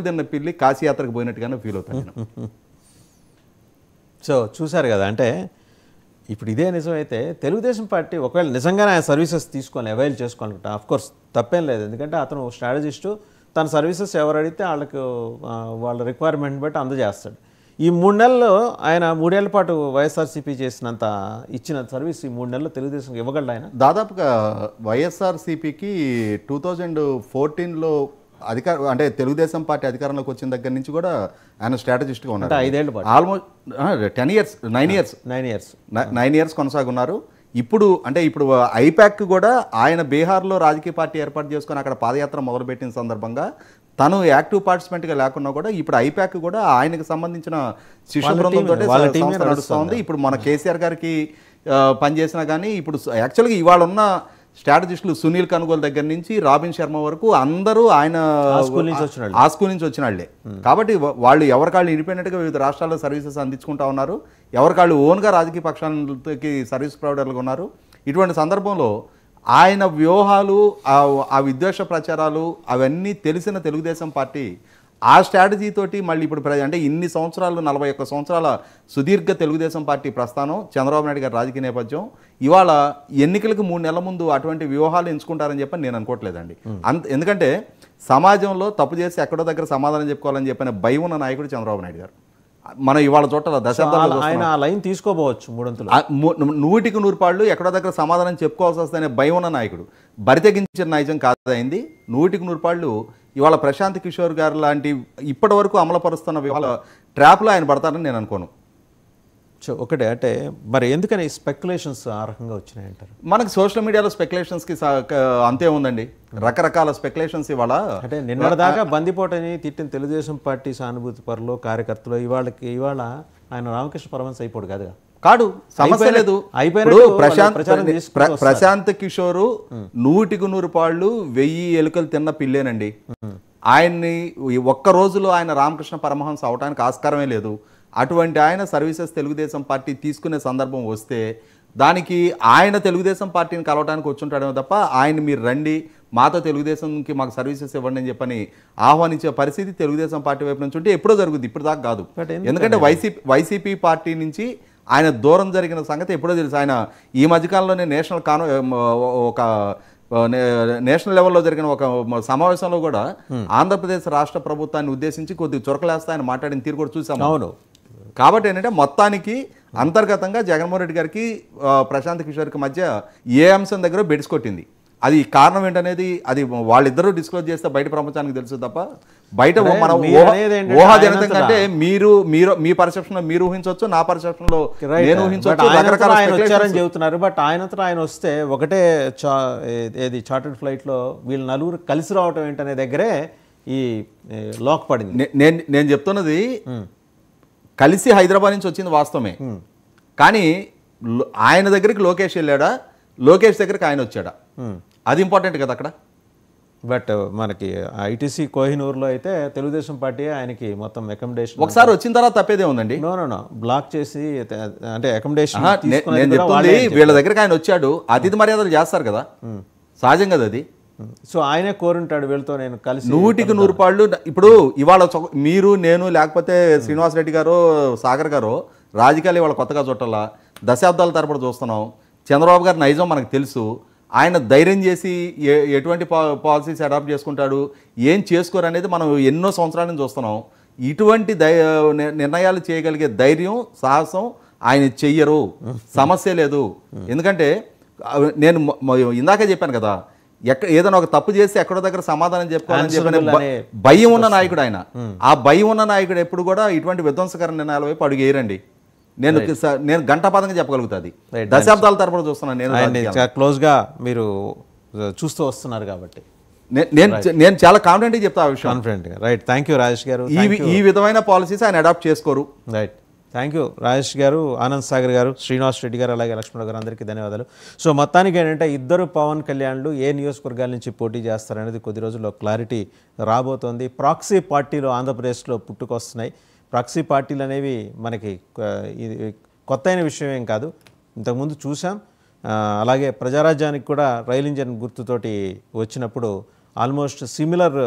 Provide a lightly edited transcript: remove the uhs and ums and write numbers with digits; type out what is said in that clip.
తిన్న పిల్లి కాశీయాత్రకు పోయినట్టుగానే ఫీల్ అవుతాను నేను. సో చూశారు కదా, అంటే ఇప్పుడు ఇదే నిజమైతే తెలుగుదేశం పార్టీ ఒకవేళ నిజంగానే ఆయన సర్వీసెస్ తీసుకొని అవైల్ చేసుకోవాలనుకుంటా, ఆఫ్కోర్స్ తప్పేం లేదు. ఎందుకంటే అతను స్ట్రాటజిస్టు, తన సర్వీసెస్ ఎవరు అడిగితే వాళ్ళకి వాళ్ళ రిక్వైర్మెంట్ బట్టి అందజేస్తాడు. ఈ 3 నెలల్లో ఆయన 3 ఏళ్ల పాటు వైఎస్ఆర్సీపీ చేసినంత ఇచ్చిన సర్వీస్ ఈ 3 నెలల్లో తెలుగుదేశం ఇవ్వగలడు ఆయన. దాదాపుగా వైఎస్ఆర్సీపీకి 2014లో అంటే తెలుగుదేశం పార్టీ అధికారంలోకి వచ్చిన దగ్గర నుంచి కూడా ఆయన స్ట్రాటజిస్ట్గా ఉన్నారు. 5 ఏళ్ల పాటు, ఆల్మోస్ట్ 9 ఇయర్స్ కొనసాగున్నారు. ఇప్పుడు ఐపాక్ కూడా ఆయన బీహార్లో రాజకీయ పార్టీ ఏర్పాటు చేసుకొని అక్కడ పాదయాత్ర మొదలుపెట్టిన సందర్భంగా తను యాక్టివ్ పార్టిసిపెంట్గా లేకున్నా కూడా ఇప్పుడు ఐపాక్ కూడా ఆయనకు సంబంధించిన శిష్య బృందంతో నడుస్తుంది. ఇప్పుడు మన కేసీఆర్ గారికి పనిచేసినా కానీ ఇప్పుడు యాక్చువల్గా ఇవాళ ఉన్న స్ట్రాటజిస్టులు సునీల్ కనుగోలు దగ్గర నుంచి రాబిన్ శర్మ వరకు అందరూ ఆయన ఆ స్కూల్ నుంచి వచ్చిన వాళ్ళే. కాబట్టి వాళ్ళు ఎవరికాళ్ళు ఇండిపెండెంట్గా వివిధ రాష్ట్రాల్లో సర్వీసెస్ అందించుకుంటా ఉన్నారు, ఎవరికాళ్ళు ఓన్గా రాజకీయ పక్షాలకి సర్వీస్ ప్రొవైడర్లుగా ఉన్నారు. ఇటువంటి సందర్భంలో ఆయన వ్యూహాలు, ఆ విద్వేష ప్రచారాలు అవన్నీ తెలిసిన తెలుగుదేశం పార్టీ ఆ స్ట్రాటజీ తోటి మళ్ళీ ఇప్పుడు అంటే ఇన్ని సంవత్సరాలు 41 సంవత్సరాల సుదీర్ఘ తెలుగుదేశం పార్టీ ప్రస్థానం, చంద్రబాబు నాయుడు గారి రాజకీయ నేపథ్యం, ఇవాళ ఎన్నికలకు 3 నెలల ముందు అటువంటి వ్యూహాలు ఎంచుకుంటారని చెప్పని నేను అనుకోవట్లేదండి. ఎందుకంటే సమాజంలో తప్పు చేసి ఎక్కడో దగ్గర సమాధానం చెప్పుకోవాలని చెప్పిన భయం ఉన్న నాయకుడు చంద్రబాబు నాయుడు గారు. మనం ఇవాళ చోట్ల దశాబ్దాలు ఆయన లైన్ తీసుకోపోవచ్చు, 100కి 100 ఎక్కడో దగ్గర సమాధానం చెప్పుకోవాల్సి వస్తుందనే భయం ఉన్న నాయకుడు. బరితెగించిన నైజం కాదైంది. 100కి 100 ఇవాళ ప్రశాంత్ కిషోర్ గారు లాంటి ఇప్పటి వరకు అమలుపరుస్తున్న ఇవాళ ట్రాప్లో ఆయన పడతారని నేను అనుకోను. ఒకటే అంటే మరి ఎందుకని స్పెక్యులేషన్స్ ఆ రకంగా వచ్చినాయంటారు? మనకి సోషల్ మీడియాలో స్పెక్యులేషన్స్కి అంతే ఉందండి, రకరకాల స్పెక్యులేషన్స్. ఇవాళ అంటే నిన్నటిదాకా బందిపోటని తిట్టిన తెలుగుదేశం పార్టీ సానుభూతి పరులు కార్యకర్తలు ఇవాళ ఆయన రామకృష్ణ పరమహంస అయిపోడు కదా, కాడు, సమస్య లేదు. ప్రశాంత్ కిషోర్ 100కి 100 1000 ఎలుకలు తిన్న పిల్లేనండి. ఆయన్ని ఒక్క రోజులో ఆయన రామకృష్ణ పరమహంస అవడానికి ఆస్కారమే లేదు. అటువంటి ఆయన సర్వీసెస్ తెలుగుదేశం పార్టీ తీసుకునే సందర్భం వస్తే దానికి ఆయన తెలుగుదేశం పార్టీని కలవడానికి వచ్చుంటాడేమో తప్ప ఆయన మీరు రండి మాతో తెలుగుదేశంకి మాకు సర్వీసెస్ ఇవ్వండి అని చెప్పని ఆహ్వానించే పరిస్థితి తెలుగుదేశం పార్టీ వైపు నుంచి ఉంటే ఎప్పుడో జరుగుద్ది, ఇప్పుడు దాకా కాదు. ఎందుకంటే వైసీపీ పార్టీ నుంచి ఆయన దూరం జరిగిన సంగతి ఎప్పుడో తెలుసు. ఆయన ఈ మధ్యకాలంలోనే నేషనల్ లెవెల్లో జరిగిన ఒక సమావేశంలో కూడా ఆంధ్రప్రదేశ్ రాష్ట్ర ప్రభుత్వాన్ని ఉద్దేశించి కొద్దిగా చురకలేస్తా ఆయన మాట్లాడిన తీరు కూడా చూసాము. అవును. కాబట్టి ఏంటంటే మొత్తానికి అంతర్గతంగా జగన్మోహన్ రెడ్డి గారికి ప్రశాంత్ కిషోర్కి మధ్య ఏ అంశం దగ్గర బెడిసికొట్టింది. అది కారణం ఏంటనేది అది వాళ్ళిద్దరూ డిస్క్లోజ్ చేస్తే బయట ప్రపంచానికి తెలుసు తప్ప బయట మనం ఊహాజనితం కంటే మీ పర్సెప్షన్ లో మీరు ఊహించవచ్చు, నా పర్సెప్షన్ లో నేను ఊహించవచ్చు, రకరకాల చెబుతున్నారు. బట్ ఆయనతో ఆయన వస్తే ఒకటే ఏది చార్టర్డ్ ఫ్లైట్ లో వీళ్ళు నలుగురు కలిసి రావటం ఏంటనే దగ్గరే ఈ లాక్ పడింది. నేను చెప్తున్నది కలిసి హైదరాబాద్ నుంచి వచ్చింది వాస్తవమే, కానీ ఆయన దగ్గరికి లోకేష్ వెళ్ళాడా, లోకేష్ దగ్గరికి ఆయన వచ్చాడా, అది ఇంపార్టెంట్ కదా అక్కడ. బట్ మనకి ఐటీసీ కోహినూర్లో అయితే తెలుగుదేశం పార్టీ ఆయనకి మొత్తం అకామిడేషన్ ఒకసారి వచ్చిన తర్వాత తప్పేదే ఉందండి. నో బ్లాక్ చేసి అంటే అకామిడేషన్ నేను చెప్తుంది వీళ్ళ దగ్గరికి ఆయన వచ్చాడు, అతిథి మర్యాదలు చేస్తారు కదా, సహజం కదా అది. సో ఆయనే కోరుంటాడు వీళ్ళతో నేను కలిసి 100కి 100 ఇప్పుడు ఇవాళ మీరు నేను లేకపోతే శ్రీనివాస్ రెడ్డి గారు సాగర్ గారు రాజకీయాలు ఇవాళ కొత్తగా చుట్టాల దశాబ్దాల తరబడి చూస్తున్నాం. చంద్రబాబు గారి నైజం మనకు తెలుసు. ఆయన ధైర్యం చేసి ఎటువంటి పాలసీస్ అడాప్ట్ చేసుకుంటాడు, ఏం చేసుకోరు అనేది మనం ఎన్నో సంవత్సరాల నుంచి చూస్తున్నాం. ఇటువంటి నిర్ణయాలు చేయగలిగే ధైర్యం సాహసం ఆయన చెయ్యరు, సమస్య లేదు. ఎందుకంటే నేను ఇందాకే చెప్పాను కదా, ఏదైనా ఒక తప్పు చేసి ఎక్కడో దగ్గర సమాధానం చెప్పుకోవాలని చెప్పిన భయం ఉన్న నాయకుడు ఆయన. ఆ భయం ఉన్న నాయకుడు ఎప్పుడు కూడా ఇటువంటి విధ్వంసకర నిర్ణయాల వైపు అడుగు వేయరండి. నేను గంటాపాదంగా చెప్పగలుగుతుంది, దశాబ్దాల తరపున చూస్తున్నాను. నేను క్లోజ్ గా మీరు చూస్తూ వస్తున్నారు కాబట్టి నేను చాలా కాన్ఫిడెంట్గా చెప్తా ఆ విషయం. కాన్ఫిడెంట్గా. రైట్, థ్యాంక్ యూ రాజేష్ గారు. ఈ విధమైన పాలసీస్ ఆయన అడాప్ట్ చేసుకోరు. రైట్, థ్యాంక్ యూ రాజేష్ గారు, ఆనంద్ సాగర్ గారు, శ్రీనివాస్ రెడ్డి గారు, అలాగే లక్ష్మణ్ గారు, అందరికీ ధన్యవాదాలు. సో మొత్తానికి ఏంటంటే ఇద్దరు పవన్ కళ్యాణ్లు ఏ నియోజకవర్గాల నుంచి పోటీ చేస్తారనేది కొద్ది రోజుల్లో క్లారిటీ రాబోతోంది. ప్రాక్సీ పార్టీలు ఆంధ్రప్రదేశ్లో పుట్టుకొస్తున్నాయి. ప్రాక్సీ పార్టీలు అనేవి మనకి కొత్త అయిన విషయం ఏం కాదు, ఇంతకుముందు చూసాం. అలాగే ప్రజారాజ్యానికి కూడా రైల్ ఇంజన్ గుర్తుతోటి వచ్చినప్పుడు ఆల్మోస్ట్ సిమిలర్